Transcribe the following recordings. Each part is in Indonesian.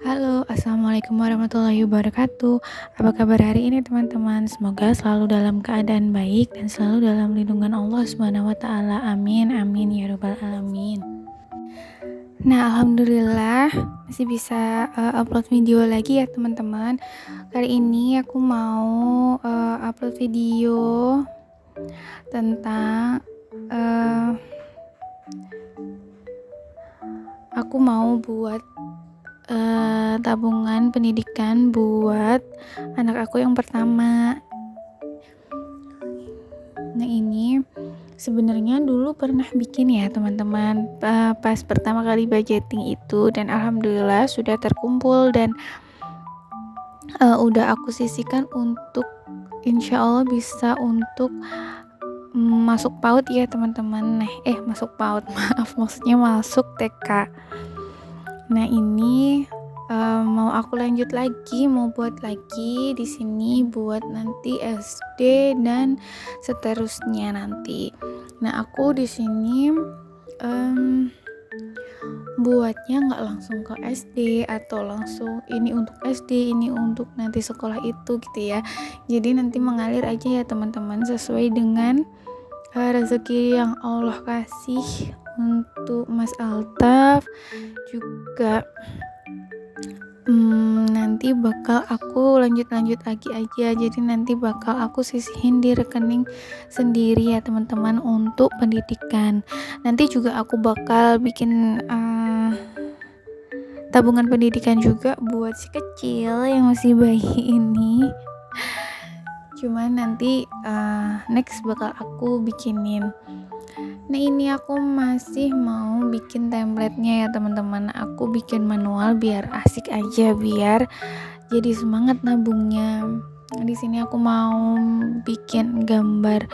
Halo, assalamualaikum warahmatullahi wabarakatuh. Apa kabar hari ini, teman-teman? Semoga selalu dalam keadaan baik dan selalu dalam lindungan Allah Subhanahu wa Ta'ala. Amin, amin ya Rabbal 'Alamin. Nah, alhamdulillah masih bisa upload video lagi ya, teman-teman. Kali ini aku mau upload video tentang eh, aku mau buat tabungan pendidikan buat anak aku yang pertama. Nah, ini sebenarnya dulu pernah bikin ya, teman-teman, pas pertama kali budgeting itu, dan alhamdulillah sudah terkumpul dan udah aku sisihkan untuk insya Allah bisa untuk masuk PAUD ya, teman-teman. Masuk PAUD, maaf, maksudnya masuk TK. Nah, ini mau aku lanjut lagi, mau buat lagi di sini buat nanti SD dan seterusnya nanti. Nah, aku di sini buatnya nggak langsung ke SD atau langsung ini untuk SD, ini untuk nanti sekolah itu gitu ya. Jadi nanti mengalir aja ya, teman-teman, sesuai dengan rezeki yang Allah kasih untuk Mas Altaf. Juga nanti bakal aku lanjut lagi aja, jadi nanti bakal aku sisihin di rekening sendiri ya, teman-teman, untuk pendidikan. Nanti juga aku bakal bikin tabungan pendidikan juga buat si kecil yang masih bayi ini. Cuman nanti next bakal aku bikinin. Nah, ini aku masih mau bikin template-nya ya, teman-teman. Aku bikin manual biar asik aja, biar jadi semangat nabungnya. Di sini aku mau bikin gambar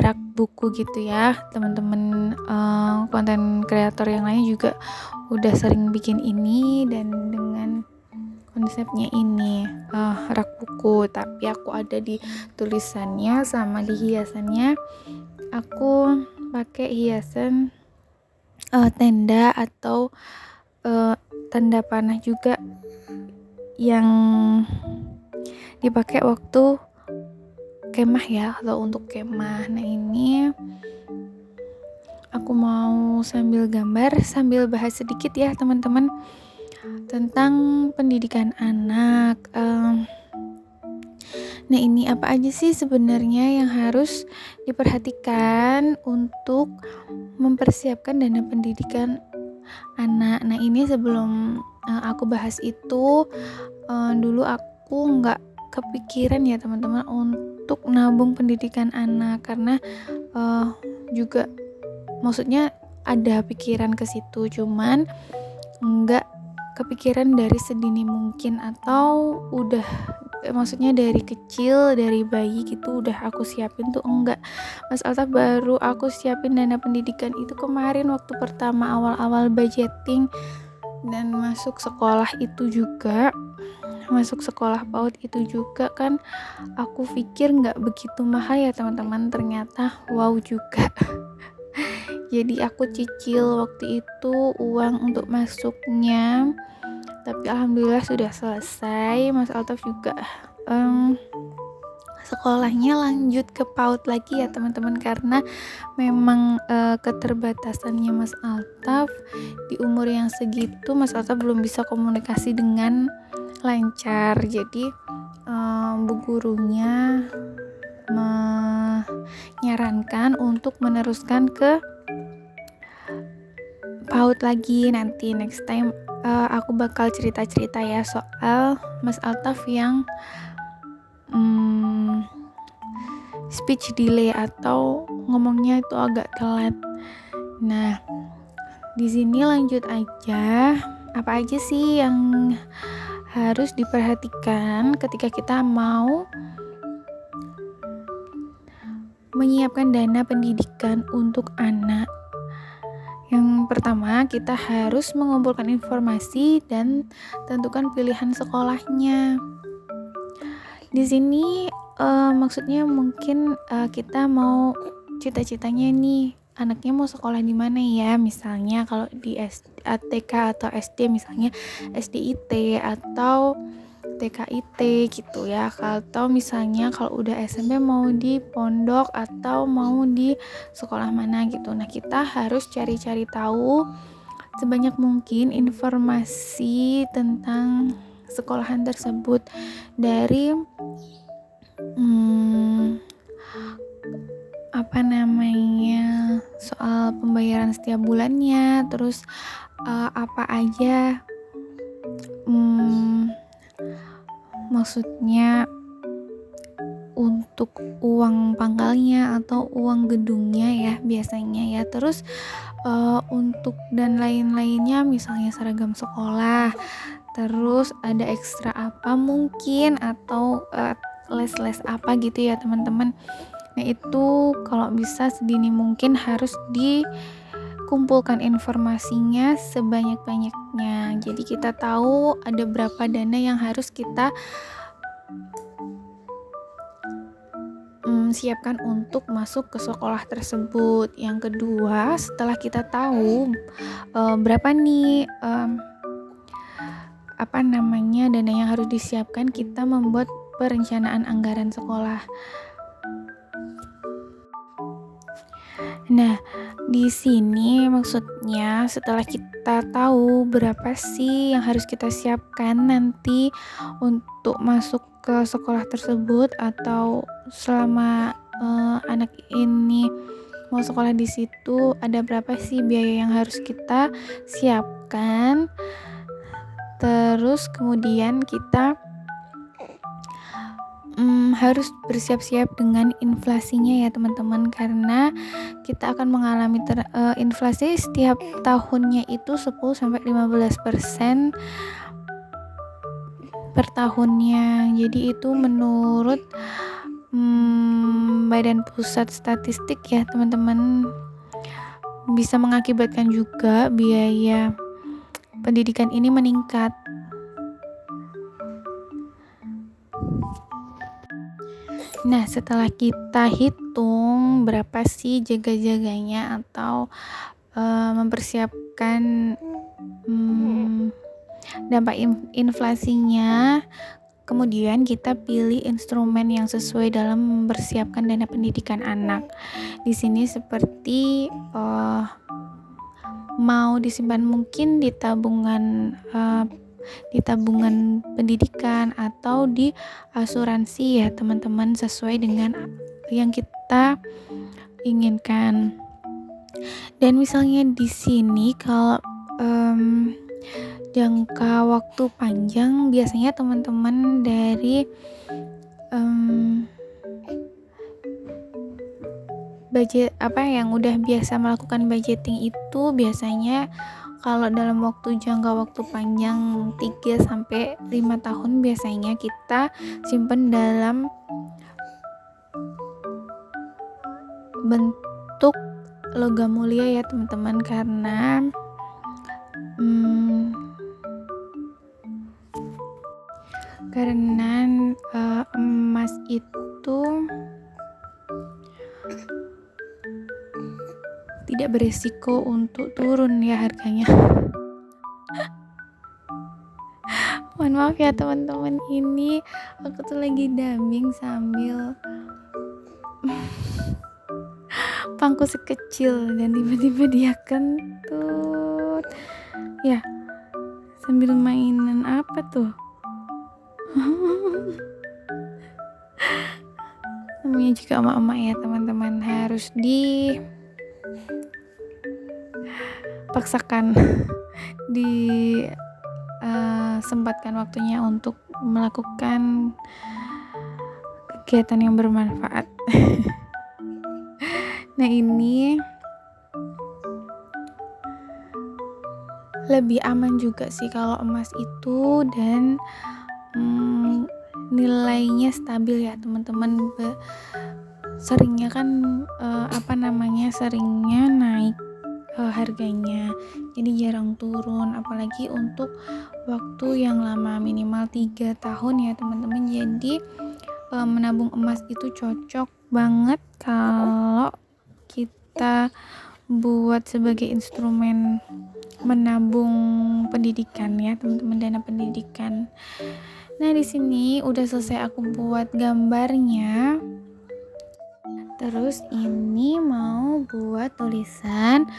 rak buku gitu ya, teman-teman. Konten kreator yang lain juga udah sering bikin ini dan dengan konsepnya ini rak buku, tapi aku ada di tulisannya sama di hiasannya. Aku pakai hiasan tenda atau tanda panah juga yang dipakai waktu kemah ya, atau untuk kemah. Nah, ini aku mau sambil gambar sambil bahas sedikit ya, teman-teman, tentang pendidikan anak. Nah, ini apa aja sih sebenarnya yang harus diperhatikan untuk mempersiapkan dana pendidikan anak. Nah, ini sebelum aku bahas itu, dulu aku nggak kepikiran ya, teman-teman, untuk nabung pendidikan anak, karena juga maksudnya ada pikiran ke situ, cuman nggak kepikiran dari sedini mungkin, atau udah maksudnya dari kecil, dari bayi gitu udah aku siapin tuh enggak. Mas Altaf baru aku siapin dana pendidikan itu kemarin waktu pertama awal-awal budgeting dan masuk sekolah itu juga, masuk sekolah PAUD itu juga kan aku pikir nggak begitu mahal ya, teman-teman, ternyata wow juga. Jadi aku cicil waktu itu uang untuk masuknya, tapi alhamdulillah sudah selesai. Mas Altaf juga sekolahnya lanjut ke PAUD lagi ya, teman-teman, karena memang keterbatasannya Mas Altaf di umur yang segitu. Mas Altaf belum bisa komunikasi dengan lancar, jadi bu gurunya menyarankan untuk meneruskan ke PAUD lagi. Nanti next time aku bakal cerita-cerita ya soal Mas Altaf yang speech delay atau ngomongnya itu agak telat. Nah, di sini lanjut aja. Apa aja sih yang harus diperhatikan ketika kita mau menyiapkan dana pendidikan untuk anak? Yang pertama, kita harus mengumpulkan informasi dan tentukan pilihan sekolahnya. Di sini maksudnya mungkin kita mau cita-citanya nih anaknya mau sekolah di mana ya, misalnya kalau di TK atau SD, misalnya SDIT atau TKIT gitu ya, atau misalnya kalau udah SMP mau di pondok atau mau di sekolah mana gitu. Nah, kita harus cari-cari tahu sebanyak mungkin informasi tentang sekolahan tersebut dari soal pembayaran setiap bulannya, terus apa aja maksudnya untuk uang pangkalnya atau uang gedungnya ya biasanya ya, terus untuk dan lain-lainnya, misalnya seragam sekolah, terus ada ekstra apa mungkin, atau les-les apa gitu ya teman-teman. Nah, itu kalau bisa sedini mungkin harus dikumpulkan informasinya sebanyak-banyaknya. Jadi kita tahu ada berapa dana yang harus kita siapkan untuk masuk ke sekolah tersebut. Yang kedua, setelah kita tahu berapa nih dana yang harus disiapkan, kita membuat perencanaan anggaran sekolah. Nah, di sini maksudnya setelah kita tahu berapa sih yang harus kita siapkan nanti untuk masuk ke sekolah tersebut, atau selama anak ini mau sekolah di situ ada berapa sih biaya yang harus kita siapkan. Terus kemudian kita harus bersiap-siap dengan inflasinya ya teman-teman, karena kita akan mengalami inflasi setiap tahunnya itu 10-15% per tahunnya. Jadi itu menurut Badan Pusat Statistik ya teman-teman, bisa mengakibatkan juga biaya pendidikan ini meningkat. Nah, setelah kita hitung berapa sih jaga-jaganya atau mempersiapkan dampak inflasinya, kemudian kita pilih instrumen yang sesuai dalam mempersiapkan dana pendidikan anak. Di sini seperti mau disimpan mungkin di tabungan pendidikan atau di asuransi ya teman-teman, sesuai dengan yang kita inginkan. Dan misalnya di sini kalau jangka waktu panjang, biasanya teman-teman dari budget yang udah biasa melakukan budgeting itu, biasanya kalau dalam jangka waktu panjang 3-5 tahun biasanya kita simpan dalam bentuk logam mulia ya teman-teman, karena emas itu tidak beresiko untuk turun ya harganya. Mohon maaf ya teman-teman, ini aku tuh lagi dubbing sambil pangku sekecil dan tiba-tiba dia kentut ya, sambil mainan apa tuh namanya juga emak-emak ya teman-teman, harus dipaksakan sempatkan waktunya untuk melakukan kegiatan yang bermanfaat. Nah, ini lebih aman juga sih kalau emas itu, dan nilainya stabil ya teman-teman. Seringnya kan seringnya naik harganya, jadi jarang turun, apalagi untuk waktu yang lama, minimal 3 tahun ya teman-teman. Jadi menabung emas itu cocok banget kalau kita kita buat sebagai instrumen menabung pendidikan ya teman-teman, dana pendidikan. Nah di sini udah selesai aku buat gambarnya. Terus ini mau buat tulisan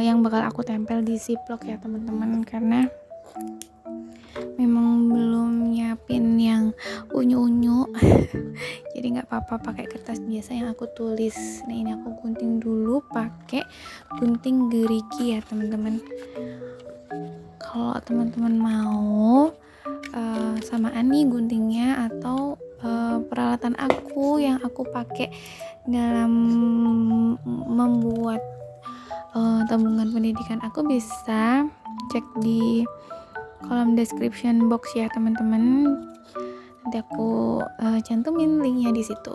yang bakal aku tempel di ziplock ya teman-teman, karena memang belum nyiapin yang unyu-unyu jadi nggak apa-apa pakai kertas biasa yang aku tulis. Nah ini aku gunting dulu pakai gunting gerigi ya teman-teman. Kalau teman-teman mau samaan nih guntingnya atau peralatan aku yang aku pakai dalam membuat tabungan pendidikan aku, bisa cek di kolom description box ya teman-teman. Nanti aku cantumin linknya di situ.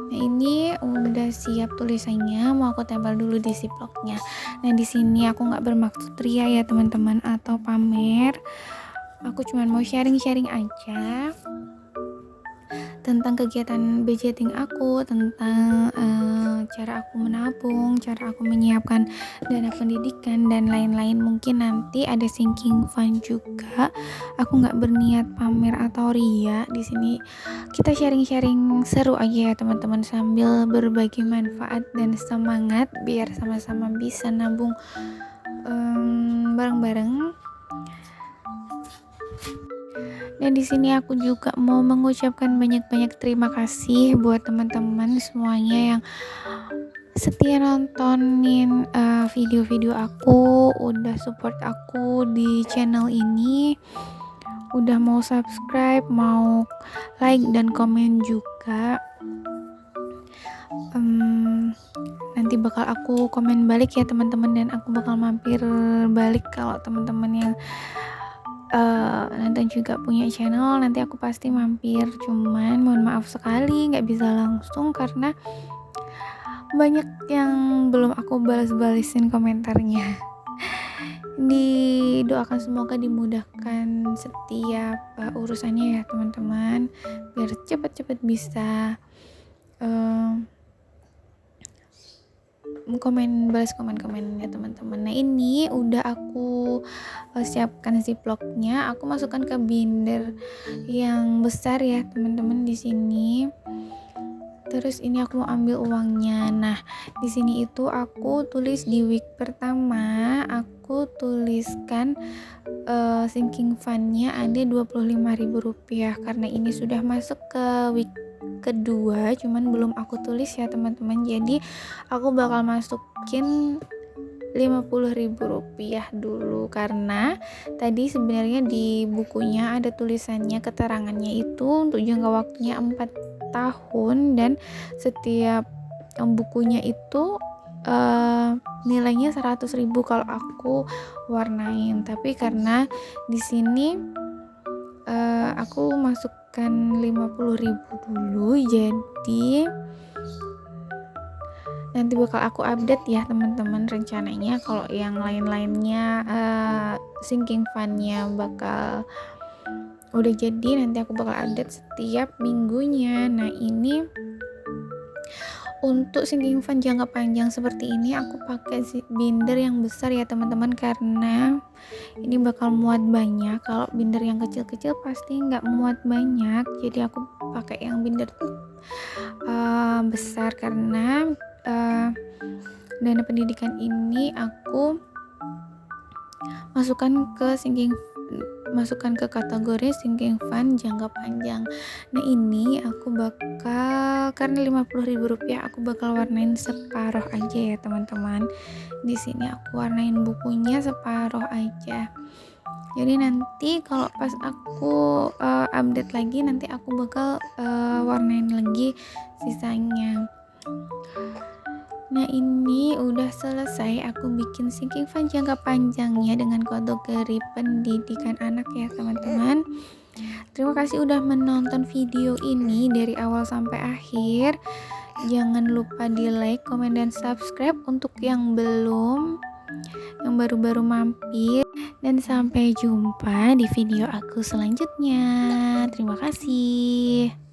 Nah ini udah siap tulisannya, mau aku tempel dulu di ziplocknya. Nah di sini aku nggak bermaksud ria ya teman-teman atau pamer. Aku cuma mau sharing-sharing aja tentang kegiatan budgeting aku, tentang cara aku menabung, cara aku menyiapkan dana pendidikan dan lain-lain. Mungkin nanti ada sinking fund juga. Aku nggak berniat pamer atau ria. Di sini kita sharing-sharing seru aja ya teman-teman, sambil berbagi manfaat dan semangat biar sama-sama bisa nabung bareng-bareng. Dan di sini aku juga mau mengucapkan banyak-banyak terima kasih buat teman-teman semuanya yang setia nontonin video-video aku, udah support aku di channel ini, udah mau subscribe, mau like dan komen juga. Nanti bakal aku komen balik ya teman-teman, dan aku bakal mampir balik kalau teman-teman yang nonton juga punya channel, nanti aku pasti mampir. Cuman mohon maaf sekali nggak bisa langsung karena banyak yang belum aku balas-balesin komentarnya. Didoakan semoga dimudahkan setiap urusannya ya teman-teman, biar cepat-cepat bisa balas komen-komen ya teman-teman. Nah ini udah aku siapkan ziplocknya, aku masukkan ke binder yang besar ya teman-teman di sini. Terus ini aku mau ambil uangnya. Nah di sini itu aku tulis di week pertama, aku tuliskan sinking fund-nya ada Rp25.000 karena ini sudah masuk ke week kedua, cuman belum aku tulis ya teman-teman. Jadi aku bakal masukin Rp50.000 dulu, karena tadi sebenarnya di bukunya ada tulisannya, keterangannya itu untuk jangka waktunya 4 tahun dan setiap bukunya itu nilainya 100.000 kalau aku warnain. Tapi karena di sini aku masukkan 50.000 dulu, jadi nanti bakal aku update ya teman-teman rencananya. Kalau yang lain-lainnya sinking fund-nya bakal udah jadi, nanti aku bakal update setiap minggunya. Nah ini untuk sinking fund jangka panjang seperti ini aku pakai binder yang besar ya teman-teman, karena ini bakal muat banyak. Kalau binder yang kecil-kecil pasti nggak muat banyak, jadi aku pakai yang binder tuh besar, karena dana pendidikan ini aku masukkan ke kategori sinking fund jangka panjang. Nah ini aku bakal, karena Rp50.000 aku bakal warnain separuh aja ya teman-teman. Di sini aku warnain bukunya separuh aja. Jadi nanti kalau pas aku update lagi, nanti aku bakal warnain lagi sisanya. Nah ini udah selesai aku bikin sinking fund jangka panjangnya dengan kategori pendidikan anak ya teman-teman. Terima kasih udah menonton video ini dari awal sampai akhir. Jangan lupa di like, komen, dan subscribe untuk yang belum, yang baru-baru mampir. Dan sampai jumpa di video aku selanjutnya. Terima kasih.